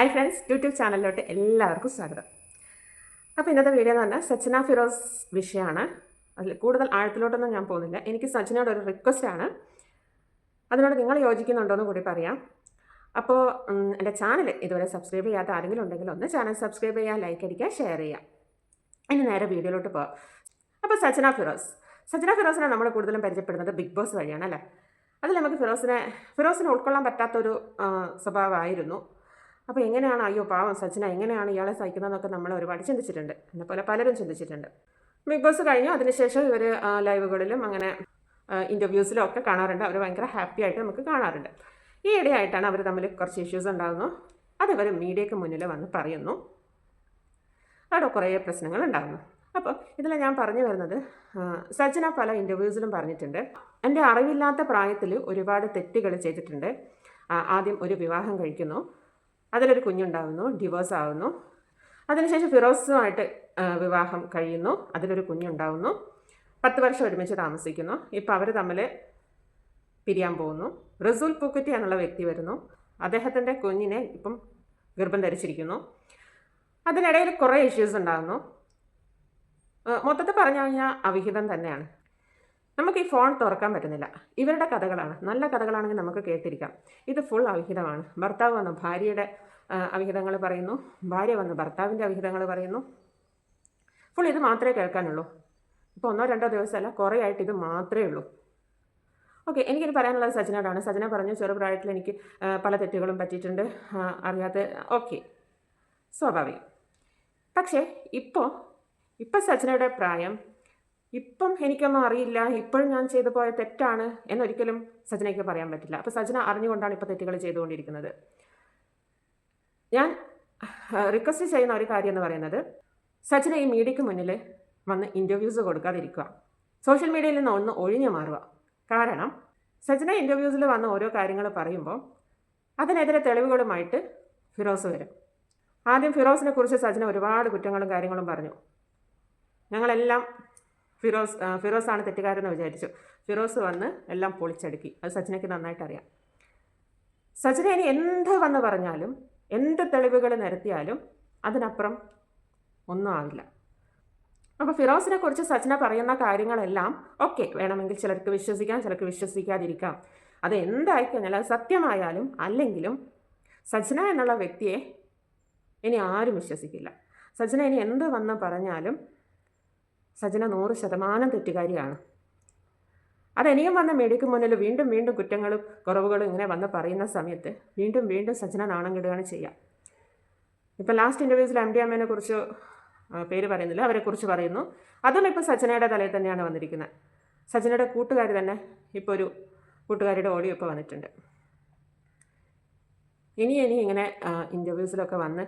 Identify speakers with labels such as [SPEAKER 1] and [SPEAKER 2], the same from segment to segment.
[SPEAKER 1] Hi friends, YouTube ചാനലിലോട്ട് എല്ലാവർക്കും സ്വാഗതം. അപ്പോൾ ഇന്നത്തെ വീഡിയോ എന്ന് പറഞ്ഞാൽ സജ്ന ഫിറോസ് വിഷയമാണ്. അതിൽ കൂടുതൽ ആഴത്തിലോട്ടൊന്നും ഞാൻ പോകുന്നില്ല. എനിക്ക് സജ്നയോട് ഒരു റിക്വസ്റ്റാണ്, അതിനോട് നിങ്ങൾ യോജിക്കുന്നുണ്ടോയെന്ന് കൂടി പറയാം. അപ്പോൾ എൻ്റെ ചാനൽ ഇതുവരെ സബ്സ്ക്രൈബ് ചെയ്യാത്ത ആരെങ്കിലും ഉണ്ടെങ്കിൽ ഒന്ന് ചാനൽ സബ്സ്ക്രൈബ് ചെയ്യുക, ലൈക്ക് അടിക്കുക, ഷെയർ ചെയ്യുക. ഇനി നേരെ വീഡിയോയിലോട്ട് പോകാം. അപ്പോൾ സജ്ന ഫിറോസിനെ നമ്മൾ കൂടുതലും പരിചയപ്പെടുന്നത് ബിഗ് ബോസ് വഴിയാണ് അല്ലേ. അതിൽ നമുക്ക് ഫിറോസിനെ ഉൾക്കൊള്ളാൻ പറ്റാത്തൊരു സ്വഭാവമായിരുന്നു. അപ്പോൾ എങ്ങനെയാണ് അയ്യോ പാവം സജ്ന എങ്ങനെയാണ് ഇയാളെ സഹിക്കുന്നതെന്നൊക്കെ നമ്മൾ ഒരുപാട് ചിന്തിച്ചിട്ടുണ്ട്. എന്നെപ്പോലെ പലരും ചിന്തിച്ചിട്ടുണ്ട്. ബിഗ് ബോസ് കഴിഞ്ഞു അതിനുശേഷം ഇവർ ലൈവുകളിലും അങ്ങനെ ഇൻ്റർവ്യൂസിലും ഒക്കെ കാണാറുണ്ട്. അവർ ഭയങ്കര ഹാപ്പി ആയിട്ട് നമുക്ക് കാണാറുണ്ട്. ഈ ഇടയായിട്ടാണ് അവർ തമ്മിൽ കുറച്ച് ഇഷ്യൂസ് ഉണ്ടാകുന്നു. അതിവർ മീഡിയയ്ക്ക് മുന്നിൽ വന്ന് പറയുന്നു. അവിടെ കുറേ പ്രശ്നങ്ങൾ ഉണ്ടാകുന്നു. അപ്പോൾ ഇതിൽ ഞാൻ പറഞ്ഞു വരുന്നത്, സജ്ന പല ഇൻ്റർവ്യൂസിലും പറഞ്ഞിട്ടുണ്ട്, എൻ്റെ അറിവില്ലാത്ത പ്രായത്തിൽ ഒരുപാട് തെറ്റുകൾ ചെയ്തിട്ടുണ്ട്. ആദ്യം ഒരു വിവാഹം കഴിക്കുന്നു, അതിലൊരു കുഞ്ഞുണ്ടാകുന്നു, ഡിവോഴ്സ് ആകുന്നു, അതിനുശേഷം ഫിറോസുമായിട്ട് വിവാഹം കഴിയുന്നു, അതിലൊരു കുഞ്ഞുണ്ടാകുന്നു, 10 വർഷം ഒരുമിച്ച് താമസിക്കുന്നു. ഇപ്പോൾ അവർ തമ്മിൽ പിരിയാൻ പോകുന്നു. റസൂൽ പൂക്കുറ്റി എന്നുള്ള വ്യക്തി വരുന്നു, അദ്ദേഹത്തിൻ്റെ കുഞ്ഞിനെ ഇപ്പം ഗർഭം ധരിച്ചിരിക്കുന്നു. അതിനിടയിൽ കുറേ ഇഷ്യൂസ് ഉണ്ടാകുന്നു. മൊത്തത്തിൽ പറഞ്ഞു കഴിഞ്ഞാൽ അവിഹിതം തന്നെയാണ്. നമുക്ക് ഈ ഫോൺ തുറക്കാൻ പറ്റുന്നില്ല. ഇവരുടെ കഥകളാണ്, നല്ല കഥകളാണെങ്കിൽ നമുക്ക് കേട്ടിരിക്കാം. ഇത് ഫുൾ അവിഹിതമാണ്. ഭർത്താവ് വന്ന് ഭാര്യയുടെ അവിഹിതങ്ങൾ പറയുന്നു, ഭാര്യ വന്ന് ഭർത്താവിൻ്റെ അവിഹിതങ്ങൾ പറയുന്നു. ഫുൾ ഇത് മാത്രമേ കേൾക്കാനുള്ളൂ. ഇപ്പോൾ 1-2 ദിവസമല്ല, കുറേ ആയിട്ട് ഇത് മാത്രമേ ഉള്ളൂ. ഓക്കെ, എനിക്കിത് പറയാനുള്ളത് സജ്നയോടാണ്. സജ്ന പറഞ്ഞു ചെറുപ്രായത്തിൽ എനിക്ക് പല തെറ്റുകളും പറ്റിയിട്ടുണ്ട്, അറിയാത്ത. ഓക്കെ, സ്വാഭാവികം. പക്ഷേ ഇപ്പോൾ സജ്നയുടെ പ്രായം, ഇപ്പം എനിക്കൊന്നും അറിയില്ല, ഇപ്പോഴും ഞാൻ ചെയ്തു പോയ തെറ്റാണ് എന്നൊരിക്കലും സജ്നയ്ക്ക് പറയാൻ പറ്റില്ല. അപ്പോൾ സജ്ന അറിഞ്ഞുകൊണ്ടാണ് ഇപ്പോൾ തെറ്റുകൾ ചെയ്തുകൊണ്ടിരിക്കുന്നത്. ഞാൻ റിക്വസ്റ്റ് ചെയ്യുന്ന ഒരു കാര്യം എന്ന് പറയുന്നത്, സജ്ന ഈ മീഡിയയ്ക്ക് മുന്നിൽ വന്ന് ഇൻ്റർവ്യൂസ് കൊടുക്കാതിരിക്കുക, സോഷ്യൽ മീഡിയയിൽ നിന്ന് ഒന്ന് ഒഴിഞ്ഞു മാറുക. കാരണം സജ്ന ഇൻ്റർവ്യൂസിൽ വന്ന് ഓരോ കാര്യങ്ങൾ പറയുമ്പോൾ അതിനെതിരെ തെളിവുകളുമായിട്ട് ഫിറോസ് വരും. ആദ്യം ഫിറോസിനെ കുറിച്ച് സജ്ന ഒരുപാട് കുറ്റങ്ങളും കാര്യങ്ങളും പറഞ്ഞു. ഞങ്ങളെല്ലാം ഫിറോസാണ് തെറ്റുകാരെന്ന് വിചാരിച്ചു. ഫിറോസ് വന്ന് എല്ലാം പൊളിച്ചടുക്കി. അത് സജ്നയ്ക്ക് നന്നായിട്ട് അറിയാം. സജ്ന ഇനി എന്ത് വന്ന് പറഞ്ഞാലും, എന്ത് തെളിവുകൾ നിരത്തിയാലും അതിനപ്പുറം ഒന്നും ആവില്ല. അപ്പോൾ ഫിറോസിനെ കുറിച്ച് സജ്ന പറയുന്ന കാര്യങ്ങളെല്ലാം ഓക്കെ, വേണമെങ്കിൽ ചിലർക്ക് വിശ്വസിക്കാം, ചിലർക്ക് വിശ്വസിക്കാതിരിക്കാം. അത് എന്തായിക്കഴിഞ്ഞാൽ അത് സത്യമായാലും അല്ലെങ്കിലും സജ്ന എന്നുള്ള വ്യക്തിയെ ഇനി ആരും വിശ്വസിക്കില്ല. സജ്ന ഇനി എന്ത് വന്ന് പറഞ്ഞാലും സജ്ന 100% തെറ്റുകാരിയാണ്. അതെനിയും വന്ന മീഡിയയ്ക്ക് മുന്നിൽ വീണ്ടും വീണ്ടും കുറ്റങ്ങളും കുറവുകളും ഇങ്ങനെ വന്ന് പറയുന്ന സമയത്ത് വീണ്ടും സജ്ന നാണം കെടുകയാണ് ചെയ്യുക. ഇപ്പോൾ ലാസ്റ്റ് ഇൻ്റർവ്യൂസിൽ MD കുറിച്ച് പേര് പറയുന്നില്ല, അവരെക്കുറിച്ച് പറയുന്നു. അതും ഇപ്പോൾ സജ്നയുടെ തലയിൽ തന്നെയാണ് വന്നിരിക്കുന്നത്. സജ്നയുടെ കൂട്ടുകാരി തന്നെ ഇപ്പോൾ ഒരു കൂട്ടുകാരിയുടെ ഓഡിയോ ഇപ്പോൾ വന്നിട്ടുണ്ട്. ഇനി ഇങ്ങനെ ഇൻ്റർവ്യൂസിലൊക്കെ വന്ന്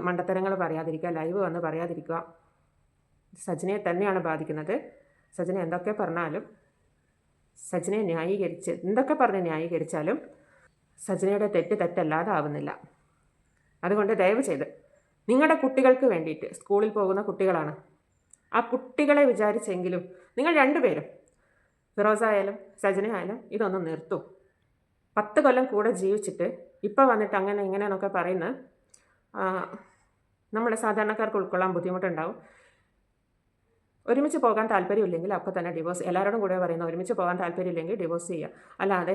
[SPEAKER 1] മണ്ടത്തരങ്ങൾ പറയാതിരിക്കുക, ലൈവ് വന്ന് പറയാതിരിക്കുക. സജ്നയെ തന്നെയാണ് ബാധിക്കുന്നത്. സജ്ന എന്തൊക്കെ പറഞ്ഞാലും, സജ്നയെ എന്തൊക്കെ പറഞ്ഞ് ന്യായീകരിച്ചാലും സജ്നയുടെ തെറ്റല്ലാതെ ആവുന്നില്ല. അതുകൊണ്ട് ദയവ് ചെയ്ത് നിങ്ങളുടെ കുട്ടികൾക്ക് വേണ്ടിയിട്ട്, സ്കൂളിൽ പോകുന്ന കുട്ടികളാണ്, ആ കുട്ടികളെ വിചാരിച്ചെങ്കിലും നിങ്ങൾ രണ്ടുപേരും, ഫിറോസായാലും സജ്നയായാലും, ഇതൊന്ന് നിർത്തൂ. 10 കൊല്ലം കൂടെ ജീവിച്ചിട്ട് ഇപ്പോൾ വന്നിട്ട് അങ്ങനെ ഇങ്ങനെയെന്നൊക്കെ പറയുന്നത് നമ്മുടെ സാധാരണക്കാർക്ക് ഉൾക്കൊള്ളാൻ ബുദ്ധിമുട്ടുണ്ടാവും. ഒരുമിച്ച് പോകാൻ താല്പര്യമില്ലെങ്കിൽ അപ്പോൾ തന്നെ ഡിവോഴ്സ്. എല്ലാവരോടും കൂടെ പറയുന്ന, ഒരുമിച്ച് പോകാൻ താല്പര്യമില്ലെങ്കിൽ ഡിവോഴ്സ് ചെയ്യുക. അല്ലാതെ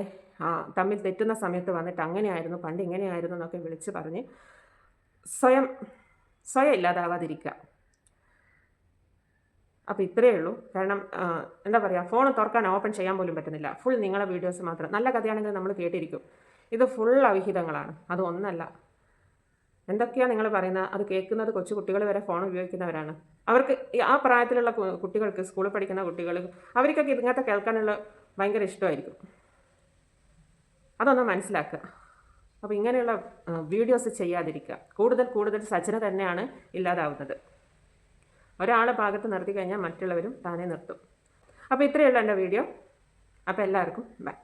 [SPEAKER 1] തമ്മിൽ തെറ്റുന്ന സമയത്ത് വന്നിട്ട് അങ്ങനെയായിരുന്നു, പണ്ട് ഇങ്ങനെയായിരുന്നു എന്നൊക്കെ വിളിച്ച് പറഞ്ഞ് സ്വയം ഇല്ലാതാവാതിരിക്കുക. അപ്പോൾ ഇത്രയേ ഉള്ളൂ. കാരണം എന്താ പറയുക, ഫോൺ തുറക്കാൻ ഓപ്പൺ ചെയ്യാൻ പോലും പറ്റുന്നില്ല. ഫുൾ നിങ്ങളെ വീഡിയോസ് മാത്രം. നല്ല കഥയാണെങ്കിൽ നമ്മൾ കേട്ടിരിക്കും. ഇത് ഫുൾ അവിഹിതങ്ങളാണ്. അതൊന്നല്ല. എന്തൊക്കെയാണ് നിങ്ങൾ പറയുന്നത്, അത് കേൾക്കുന്നത് കൊച്ചു കുട്ടികൾ വരെ ഫോൺ ഉപയോഗിക്കുന്നവരാണ്. അവർക്ക് ആ പ്രായത്തിലുള്ള കുട്ടികൾക്ക്, സ്കൂളിൽ പഠിക്കുന്ന കുട്ടികൾ, അവർക്കൊക്കെ ഇങ്ങനത്തെ കേൾക്കാനുള്ള ഭയങ്കര ഇഷ്ടമായിരിക്കും. അതൊന്ന് മനസ്സിലാക്കുക. അപ്പോൾ ഇങ്ങനെയുള്ള വീഡിയോസ് ചെയ്യാതിരിക്കുക. കൂടുതൽ സജ്ന തന്നെയാണ് ഇല്ലാതാവുന്നത്. ഒരാളെ ഭാഗത്ത് നിർത്തി കഴിഞ്ഞാൽ മറ്റുള്ളവരും താനേ നിർത്തും. അപ്പോൾ ഇത്രയേ ഉള്ളൂ എൻ്റെ വീഡിയോ. അപ്പോൾ എല്ലാവർക്കും ബൈ.